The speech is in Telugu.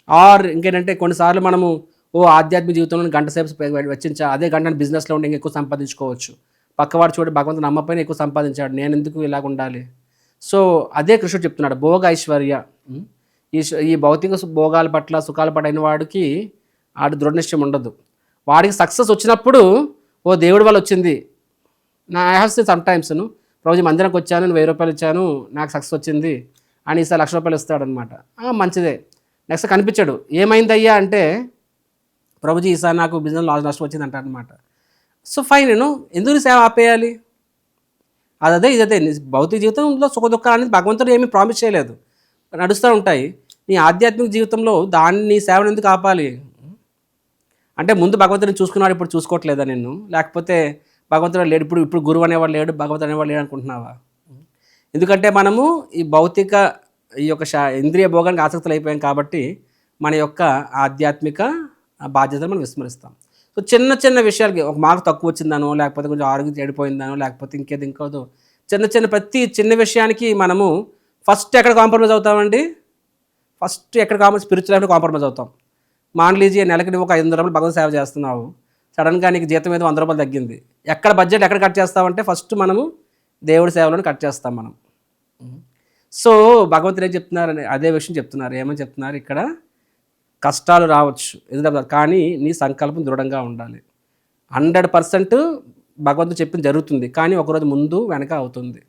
ఆర్ ఇంకేంటంటే కొన్నిసార్లు మనము ఆధ్యాత్మిక జీవితంలో గంట సేపు వెచ్చించా, అదే గంటను బిజినెస్లో ఉండి ఇంకా ఎక్కువ సంపాదించుకోవచ్చు. పక్కవాడు చూడు భగవంతుడు నమ్మపోయినా ఎక్కువ సంపాదించాడు, నేనెందుకు ఇలాగ ఉండాలి. సో అదే కృష్ణుడు చెప్తున్నాడు, భోగ ఐశ్వర్య. ఉం? ఈ భౌతిక భోగాల పట్ల సుఖాల పట్ల అయిన వాడికి ఆడు దృఢ నిశ్చయం ఉండదు. వాడికి సక్సెస్ వచ్చినప్పుడు దేవుడి వల్ల వచ్చింది. ఐ హ్యావ్ సీన్ సమ్ టైమ్స్ను, రోజు మందిరానికి వచ్చాను, నేను 1000 రూపాయలు ఇచ్చాను, నాకు సక్సెస్ వచ్చింది అని ఈసారి 1,00,000 రూపాయలు ఇస్తాడనమాట. మంచిదే. నెక్స్ట్ కనిపించాడు, ఏమైందయ్యా అంటే, ప్రభుజీ ఈసారి నాకు బిజినెస్ నష్టం వచ్చింది అంటాడు అనమాట. సో ఫైన్, నేను ఎందుకు సేవ ఆపేయాలి? అదే ఇదే భౌతిక జీవితంలో సుఖ దుఃఖాలు అనేది భగవంతుడు ఏమీ ప్రామిస్ చేయలేదు, నడుస్తూ ఉంటాయి. నీ ఆధ్యాత్మిక జీవితంలో నీ సేవను ఎందుకు ఆపాలి? అంటే ముందు భగవంతుడిని చూసుకున్నాడు, ఇప్పుడు చూసుకోవట్లేదా నిన్ను? లేకపోతే భగవంతుడు లేడు, ఇప్పుడు గురువు అనేవాడు లేడు, భగవంతుడు అనేవాడు లేడు అనుకుంటున్నావా? ఎందుకంటే మనము ఈ భౌతిక ఈ యొక్క ఇంద్రియ భోగానికి ఆసక్తులు అయిపోయాం కాబట్టి మన యొక్క ఆధ్యాత్మిక బాధ్యతను మనం విస్మరిస్తాం. సో చిన్న చిన్న విషయాలకి, ఒక మార్క్ తక్కువ వచ్చిందనో, లేకపోతే కొంచెం ఆరోగ్యం చెడిపోయిందనో, లేకపోతే ఇంకోదో ప్రతి చిన్న విషయానికి మనము ఫస్ట్ ఎక్కడ కాంప్రమైజ్ అవుతామండి? ఫస్ట్ ఎక్కడ స్పిరిచువల్ లైఫ్లో కాంప్రమైజ్ అవుతాం. మాన్లీజీ నెలకి నువ్వు ఒక 500 రూపాయలు భగవంతు సేవ చేస్తున్నావు, సడన్గా నీకు జీతం మీద 100 రూపాయలు తగ్గింది. బడ్జెట్ ఎక్కడ కట్ చేస్తామంటే ఫస్ట్ మనము దేవుడి సేవలను కట్ చేస్తాం మనం. సో భగవంతుడు ఏం చెప్తున్నారు, అదే విషయం చెప్తున్నారు. ఏమని చెప్తున్నారు ఇక్కడ? కష్టాలు రావచ్చు ఎందుకంటే, కానీ నీ సంకల్పం దృఢంగా ఉండాలి. 100% భగవంతుడు చెప్పింది జరుగుతుంది, కానీ ఒకరోజు ముందు వెనక అవుతుంది.